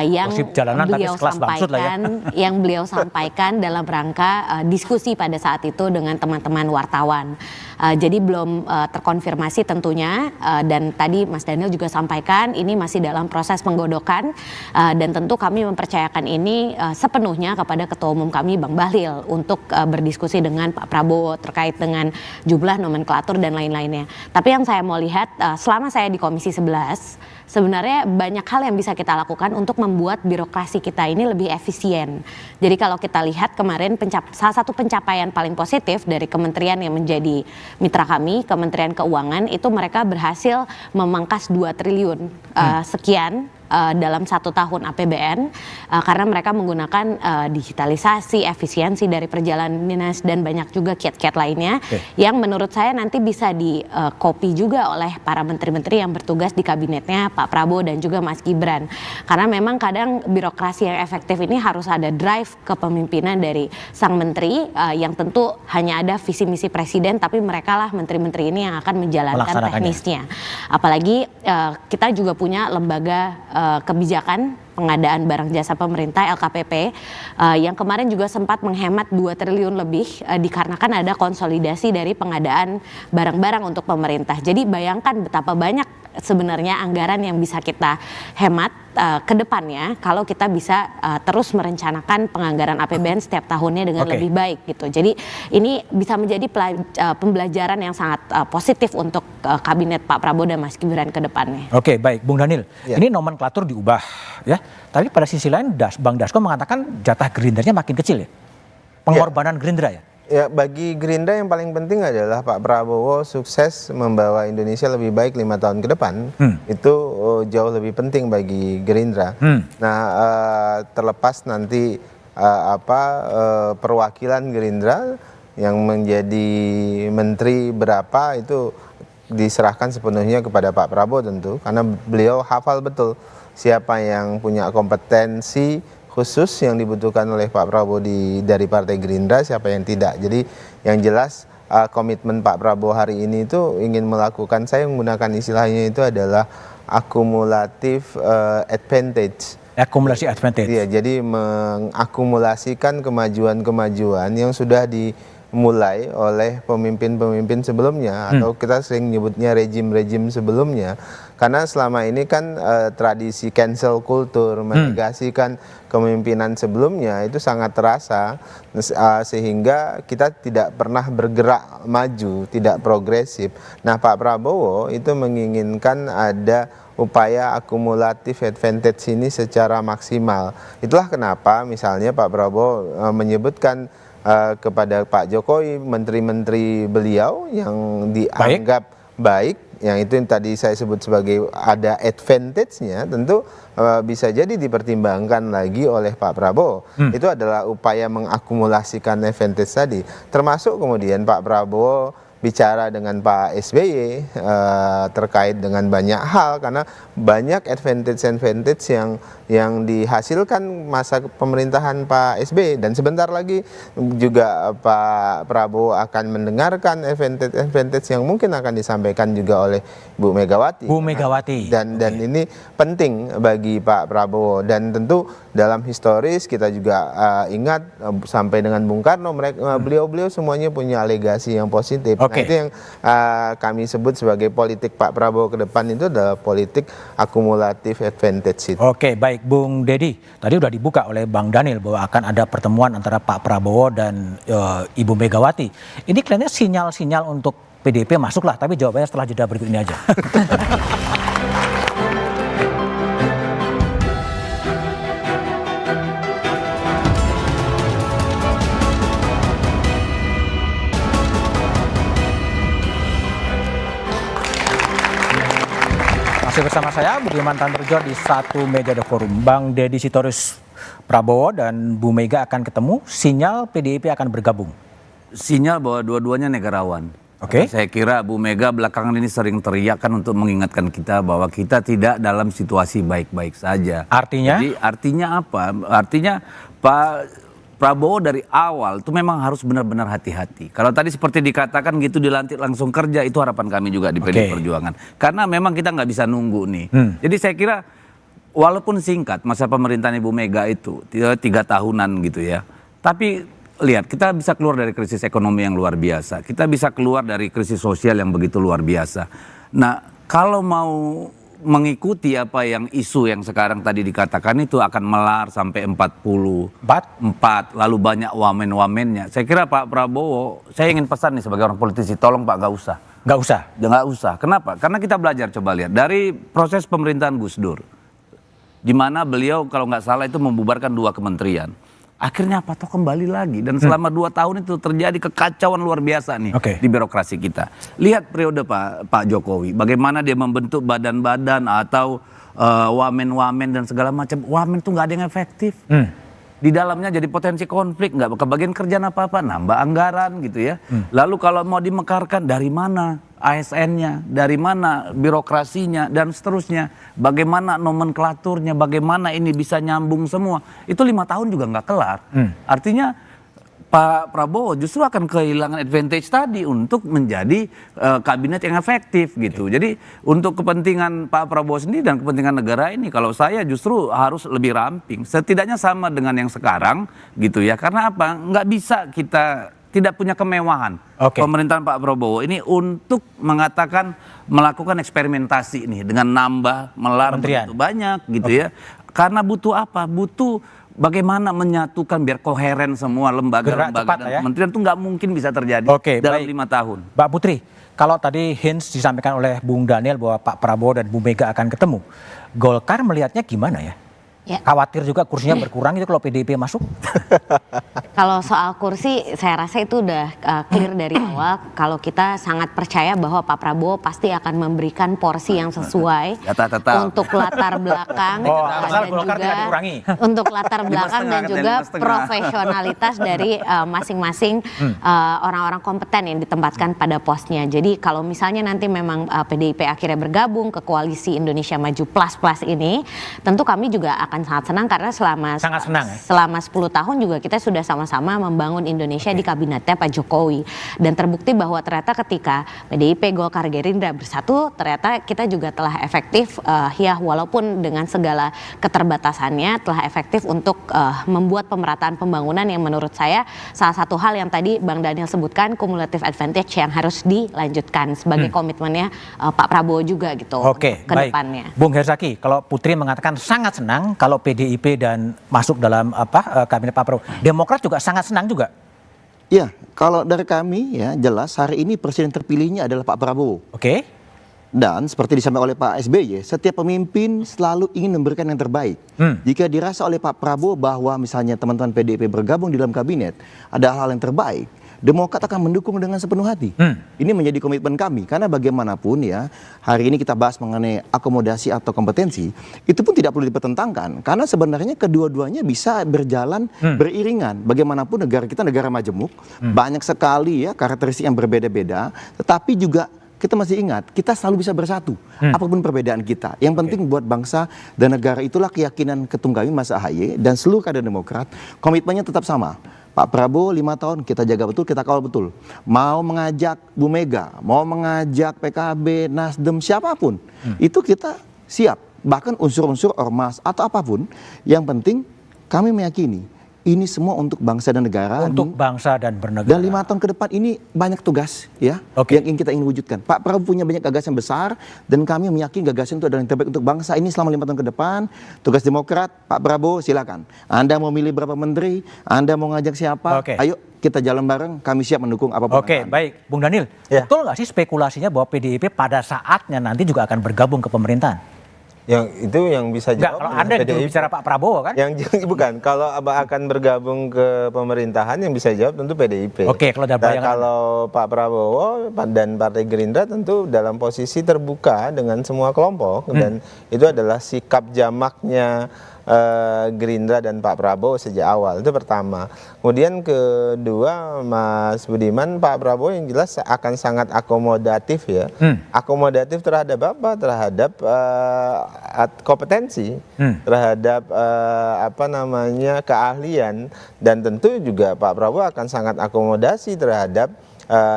Speaker 13: Yang gosip jalanan, beliau sampaikan, ya. Yang beliau sampaikan dalam rangka diskusi pada saat itu dengan teman-teman wartawan. Jadi belum terkonfirmasi tentunya, dan tadi Mas Daniel juga sampaikan ini masih dalam proses penggodokan, dan tentu kami mempercayakan ini sepenuhnya kepada Ketua Umum kami Bang Bahlil untuk berdiskusi dengan Pak Prabowo terkait dengan jumlah nomenklatur dan lain-lainnya. Tapi yang saya mau lihat selama saya di Komisi 11, sebenarnya banyak hal yang bisa kita lakukan untuk membuat birokrasi kita ini lebih efisien. Jadi kalau kita lihat kemarin salah satu pencapaian paling positif dari kementerian yang menjadi mitra kami, Kementerian Keuangan, itu mereka berhasil memangkas 2 triliun sekian dalam 1 tahun APBN, karena mereka menggunakan digitalisasi, efisiensi dari perjalanan dinas, dan banyak juga kiat-kiat lainnya yang menurut saya nanti bisa di-copy juga oleh para menteri-menteri yang bertugas di kabinetnya Pak Prabowo dan juga Mas Gibran. Karena memang kadang birokrasi yang efektif ini harus ada drive kepemimpinan dari sang menteri, yang tentu hanya ada visi misi presiden, tapi mereka lah menteri-menteri ini yang akan menjalankan teknisnya. Apalagi kita juga punya lembaga kebijakan pengadaan barang jasa pemerintah LKPP yang kemarin juga sempat menghemat 2 triliun lebih dikarenakan ada konsolidasi dari pengadaan barang-barang untuk pemerintah. Jadi bayangkan betapa banyak sebenarnya anggaran yang bisa kita hemat ke depannya kalau kita bisa terus merencanakan penganggaran APBN setiap tahunnya dengan lebih baik gitu. Jadi ini bisa menjadi pembelajaran yang sangat positif untuk kabinet Pak Prabowo dan Mas Gibran ke depannya.
Speaker 5: Oke, baik Bung Daniel. Ini nomenklatur diubah ya. Tapi pada sisi lain Bang Dasko mengatakan jatah Gerindranya makin kecil ya. Pengorbanan Gerindra ya.
Speaker 12: Ya, bagi Gerindra yang paling penting adalah Pak Prabowo sukses membawa Indonesia lebih baik 5 tahun ke depan. Itu jauh lebih penting bagi Gerindra. Nah, terlepas nanti perwakilan Gerindra yang menjadi menteri berapa itu diserahkan sepenuhnya kepada Pak Prabowo tentu, karena beliau hafal betul siapa yang punya kompetensi khusus yang dibutuhkan oleh Pak Prabowo dari Partai Gerindra, siapa yang tidak. Jadi yang jelas komitmen Pak Prabowo hari ini itu ingin melakukan, saya menggunakan istilahnya itu adalah akumulatif advantage.
Speaker 5: Akumulasi advantage.
Speaker 12: Iya, jadi mengakumulasikan kemajuan-kemajuan yang sudah dimulai oleh pemimpin-pemimpin sebelumnya, atau kita sering nyebutnya rejim-rejim sebelumnya. Karena selama ini kan tradisi cancel culture, menegasikan kepemimpinan sebelumnya itu sangat terasa, sehingga kita tidak pernah bergerak maju, tidak progresif. Nah, Pak Prabowo itu menginginkan ada upaya akumulatif advantage ini secara maksimal. Itulah kenapa misalnya Pak Prabowo menyebutkan kepada Pak Jokowi, menteri-menteri beliau yang dianggap baik, yang itu yang tadi saya sebut sebagai ada advantage-nya, tentu bisa jadi dipertimbangkan lagi oleh Pak Prabowo. Itu adalah upaya mengakumulasikan advantage tadi. Termasuk kemudian Pak Prabowo bicara dengan Pak SBY terkait dengan banyak hal, karena banyak advantage yang yang dihasilkan masa pemerintahan Pak SBY, dan sebentar lagi juga Pak Prabowo akan mendengarkan advantage yang mungkin akan disampaikan juga oleh Bu Megawati. Dan ini penting bagi Pak Prabowo, dan tentu dalam historis kita juga ingat sampai dengan Bung Karno, beliau-beliau semuanya punya legasi yang positif. Nah, itu yang kami sebut sebagai politik Pak Prabowo ke depan, itu adalah politik akumulatif advantage itu.
Speaker 5: Oke, baik Bung Dedi. Tadi udah dibuka oleh Bang Daniel bahwa akan ada pertemuan antara Pak Prabowo dan Ibu Megawati. Ini kelihatannya sinyal-sinyal untuk PDIP masuklah, tapi jawabannya setelah jeda berikut ini aja. Masih bersama saya Budiman Tantojo di satu meja The Forum. Bang Deddy Sitorus, Prabowo dan Bu Mega akan ketemu, sinyal PDIP akan bergabung.
Speaker 15: Sinyal bahwa dua-duanya negarawan.
Speaker 5: Oke.
Speaker 15: Saya kira Bu Mega belakangan ini sering teriak kan untuk mengingatkan kita bahwa kita tidak dalam situasi baik-baik saja.
Speaker 5: Artinya?
Speaker 15: Jadi artinya apa? Artinya Pak Prabowo dari awal itu memang harus benar-benar hati-hati. Kalau tadi seperti dikatakan gitu dilantik langsung kerja, itu harapan kami juga di PDI Perjuangan. Karena memang kita nggak bisa nunggu nih. Jadi saya kira walaupun singkat masa pemerintahan Ibu Mega itu 3 tahunan gitu ya. Tapi lihat, kita bisa keluar dari krisis ekonomi yang luar biasa. Kita bisa keluar dari krisis sosial yang begitu luar biasa. Nah, kalau mau mengikuti apa yang isu yang sekarang tadi dikatakan itu akan melar sampai 44, lalu banyak wamen-wamennya. Saya kira Pak Prabowo, saya ingin pesan nih sebagai orang politisi, tolong Pak nggak usah.
Speaker 5: Nggak usah?
Speaker 15: Nggak usah. Kenapa? Karena kita belajar, coba lihat dari proses pemerintahan Gus Dur, di mana beliau kalau nggak salah itu membubarkan 2 kementerian. Akhirnya apa? Toh kembali lagi. Dan selama 2 tahun itu terjadi kekacauan luar biasa nih di birokrasi kita. Lihat periode Pak Jokowi. Bagaimana dia membentuk badan-badan atau wamen-wamen dan segala macam. Wamen tuh nggak ada yang efektif. Di dalamnya jadi potensi konflik. Nggak kebagian kerjaan apa-apa. Nambah anggaran gitu ya. Lalu kalau mau dimekarkan dari mana ASN-nya, dari mana birokrasinya, dan seterusnya. Bagaimana nomenklaturnya, bagaimana ini bisa nyambung semua. Itu 5 tahun juga nggak kelar. Artinya Pak Prabowo justru akan kehilangan advantage tadi untuk menjadi kabinet yang efektif gitu. Jadi untuk kepentingan Pak Prabowo sendiri dan kepentingan negara ini, kalau saya justru harus lebih ramping. Setidaknya sama dengan yang sekarang gitu ya. Karena apa? Nggak bisa kita tidak punya kemewahan pemerintahan Pak Prabowo ini untuk melakukan eksperimentasi nih dengan nambah melar begitu banyak gitu ya. Karena butuh apa? Butuh bagaimana menyatukan biar koheren semua lembaga-lembaga dan kementerian itu nggak mungkin bisa terjadi dalam 5 tahun.
Speaker 5: Mbak Putri, kalau tadi hints disampaikan oleh Bung Daniel bahwa Pak Prabowo dan Bu Mega akan ketemu, Golkar melihatnya gimana ya? Khawatir juga kursinya berkurang itu kalau PDIP masuk?
Speaker 13: Kalau soal kursi, saya rasa itu udah clear dari awal. Kalau kita sangat percaya bahwa Pak Prabowo pasti akan memberikan porsi yang sesuai untuk latar belakang dan juga untuk latar belakang dan juga profesionalitas dari masing-masing orang-orang kompeten yang ditempatkan pada posnya. Jadi kalau misalnya nanti memang PDIP akhirnya bergabung ke koalisi Indonesia Maju Plus ini, tentu kami juga akan sangat senang karena selama 10 tahun juga kita sudah sama-sama membangun Indonesia di kabinetnya Pak Jokowi, dan terbukti bahwa ternyata ketika PDIP, Golkar, Gerindra bersatu, ternyata kita juga telah efektif ya walaupun dengan segala keterbatasannya telah efektif untuk membuat pemerataan pembangunan yang menurut saya salah satu hal yang tadi Bang Daniel sebutkan, cumulative advantage yang harus dilanjutkan sebagai komitmennya Pak Prabowo juga gitu ke depannya.
Speaker 5: Bung Herzaki, kalau Putri mengatakan sangat senang kalau PDIP dan masuk dalam kabinet Pak Prabowo, Demokrat juga sangat senang juga.
Speaker 14: Ya, kalau dari kami ya jelas hari ini presiden terpilihnya adalah Pak Prabowo. Dan seperti disampaikan oleh Pak SBY, setiap pemimpin selalu ingin memberikan yang terbaik. Jika dirasa oleh Pak Prabowo bahwa misalnya teman-teman PDIP bergabung di dalam kabinet ada hal-hal yang terbaik, Demokrat akan mendukung dengan sepenuh hati. Ini menjadi komitmen kami, karena bagaimanapun ya, hari ini kita bahas mengenai akomodasi atau kompetensi, itu pun tidak perlu dipertentangkan, karena sebenarnya kedua-duanya bisa berjalan beriringan. Bagaimanapun negara kita negara majemuk, banyak sekali ya karakteristik yang berbeda-beda, tetapi juga kita masih ingat, kita selalu bisa bersatu, apapun perbedaan kita. Yang penting buat bangsa dan negara, itulah keyakinan Ketum kami Mas AHY dan seluruh kader Demokrat, komitmennya tetap sama. Pak Prabowo 5 tahun kita jaga betul, kita kawal betul. Mau mengajak Bu Mega, mau mengajak PKB, Nasdem, siapapun, itu kita siap. Bahkan unsur-unsur ormas atau apapun, yang penting kami meyakini ini semua untuk bangsa dan negara.
Speaker 5: Untuk bangsa dan bernegara.
Speaker 14: Dan 5 tahun ke depan ini banyak tugas ya yang kita ingin wujudkan. Pak Prabowo punya banyak gagasan besar dan kami meyakini gagasan itu adalah yang terbaik untuk bangsa ini selama 5 tahun ke depan. Tugas Demokrat, Pak Prabowo silakan. Anda mau milih berapa menteri, Anda mau ngajak siapa, ayo kita jalan bareng, kami siap mendukung apapun.
Speaker 5: Baik, Bung Daniel, betul nggak sih spekulasinya bahwa PDIP pada saatnya nanti juga akan bergabung ke pemerintahan?
Speaker 12: Yang itu yang bisa jawab.
Speaker 5: Kalau Anda itu bicara Pak Prabowo kan?
Speaker 12: Yang bukan. Kalau akan bergabung ke pemerintahan yang bisa jawab tentu PDIP.
Speaker 5: Kalau ada bayangan.
Speaker 12: Kalau Pak Prabowo dan Partai Gerindra tentu dalam posisi terbuka dengan semua kelompok dan itu adalah sikap jamaknya Gerindra dan Pak Prabowo sejak awal, itu pertama. Kemudian kedua, Mas Budiman, Pak Prabowo yang jelas akan sangat akomodatif ya. Akomodatif terhadap apa? Terhadap kompetensi, terhadap keahlian, dan tentu juga Pak Prabowo akan sangat akomodasi terhadap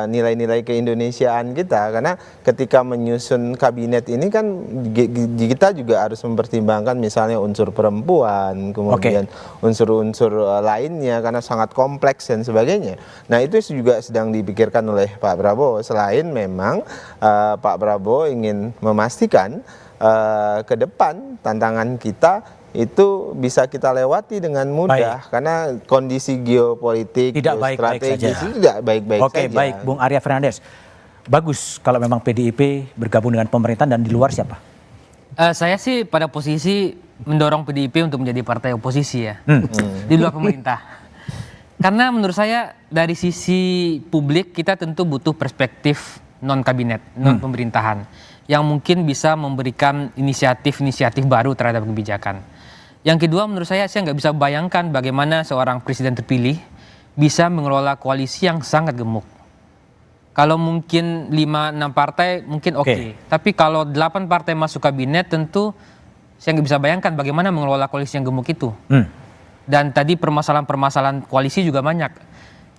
Speaker 12: nilai-nilai keindonesiaan kita, karena ketika menyusun kabinet ini kan kita juga harus mempertimbangkan misalnya unsur perempuan, kemudian unsur-unsur lainnya karena sangat kompleks dan sebagainya. Nah itu juga sedang dipikirkan oleh Pak Prabowo. Selain memang Pak Prabowo ingin memastikan ke depan tantangan kita itu bisa kita lewati dengan mudah karena kondisi geopolitik, strategis itu tidak baik-baik saja.
Speaker 5: Baik, Bung Arya Fernandes. Bagus kalau memang PDIP bergabung dengan pemerintahan, dan di luar siapa?
Speaker 17: Saya sih pada posisi mendorong PDIP untuk menjadi partai oposisi ya, di luar pemerintah. Karena menurut saya dari sisi publik kita tentu butuh perspektif non kabinet, non pemerintahan, yang mungkin bisa memberikan inisiatif-inisiatif baru terhadap kebijakan. Yang kedua, menurut saya nggak bisa bayangkan bagaimana seorang presiden terpilih bisa mengelola koalisi yang sangat gemuk. Kalau mungkin 5-6 partai mungkin oke. Tapi kalau 8 partai masuk kabinet, tentu saya nggak bisa bayangkan bagaimana mengelola koalisi yang gemuk itu. Dan tadi permasalahan-permasalahan koalisi juga banyak.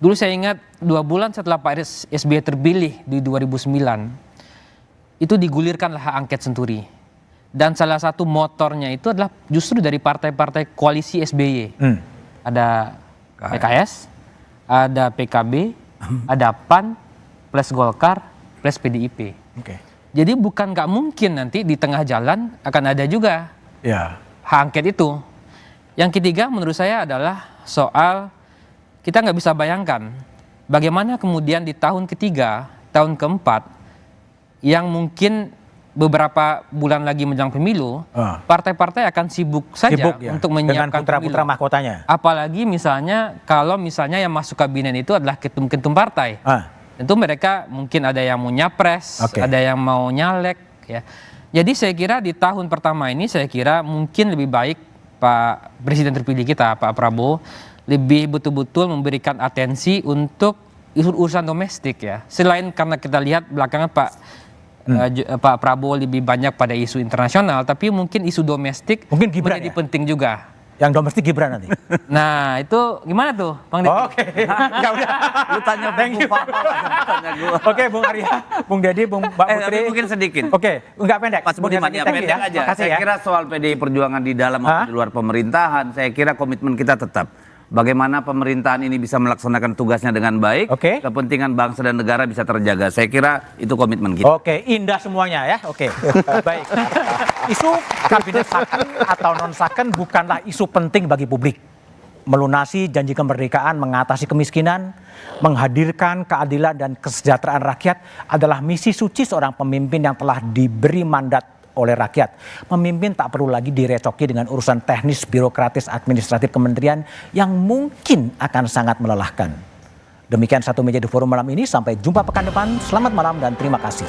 Speaker 17: Dulu saya ingat 2 bulan setelah Pak SBY terpilih di 2009, itu digulirkanlah hak angket Senturi. Dan salah satu motornya itu adalah justru dari partai-partai koalisi SBY. Ada PKS, ada PKB, ada PAN, plus Golkar, plus PDIP. Jadi bukan nggak mungkin nanti di tengah jalan akan ada juga hak angket itu. Yang ketiga menurut saya adalah soal kita nggak bisa bayangkan bagaimana kemudian di tahun ketiga, tahun keempat, yang mungkin beberapa bulan lagi menjelang pemilu, partai-partai akan sibuk saja untuk menyiapkan
Speaker 5: dengan putra-putra mahkotanya.
Speaker 17: Apalagi misalnya kalau misalnya yang masuk kabinet itu adalah ketum-ketum partai. Tentu mereka mungkin ada yang mau nyapres, ada yang mau nyalek ya. Jadi saya kira di tahun pertama ini saya kira mungkin lebih baik Pak Presiden terpilih kita, Pak Prabowo, lebih betul-betul memberikan atensi untuk urusan domestik ya. Selain karena kita lihat belakangan Pak Prabowo lebih banyak pada isu internasional, tapi mungkin isu domestik
Speaker 5: mungkin Gibran
Speaker 17: menjadi penting juga.
Speaker 5: Yang domestik Gibran nanti.
Speaker 17: Nah itu gimana tuh, Bang Deddy?
Speaker 5: Enggak udah.
Speaker 15: Lu tanya Bung Papa, tanya gua.
Speaker 5: Bung Arya, Bung Deddy, Mbak Putri.
Speaker 15: Mungkin sedikit.
Speaker 5: Enggak pendek.
Speaker 15: Mas Budiman ya pendek aja. Saya kira soal PDI Perjuangan di dalam atau di luar pemerintahan, saya kira komitmen kita tetap. Bagaimana pemerintahan ini bisa melaksanakan tugasnya dengan baik, kepentingan bangsa dan negara bisa terjaga. Saya kira itu komitmen kita.
Speaker 5: Indah semuanya ya. Baik. Isu kabinet saken atau non saken bukanlah isu penting bagi publik. Melunasi janji kemerdekaan, mengatasi kemiskinan, menghadirkan keadilan dan kesejahteraan rakyat adalah misi suci seorang pemimpin yang telah diberi mandat oleh rakyat. Pemimpin tak perlu lagi direcoki dengan urusan teknis, birokratis, administratif kementerian yang mungkin akan sangat melelahkan. Demikian Satu Meja di Forum malam ini. Sampai jumpa pekan depan. Selamat malam dan terima kasih.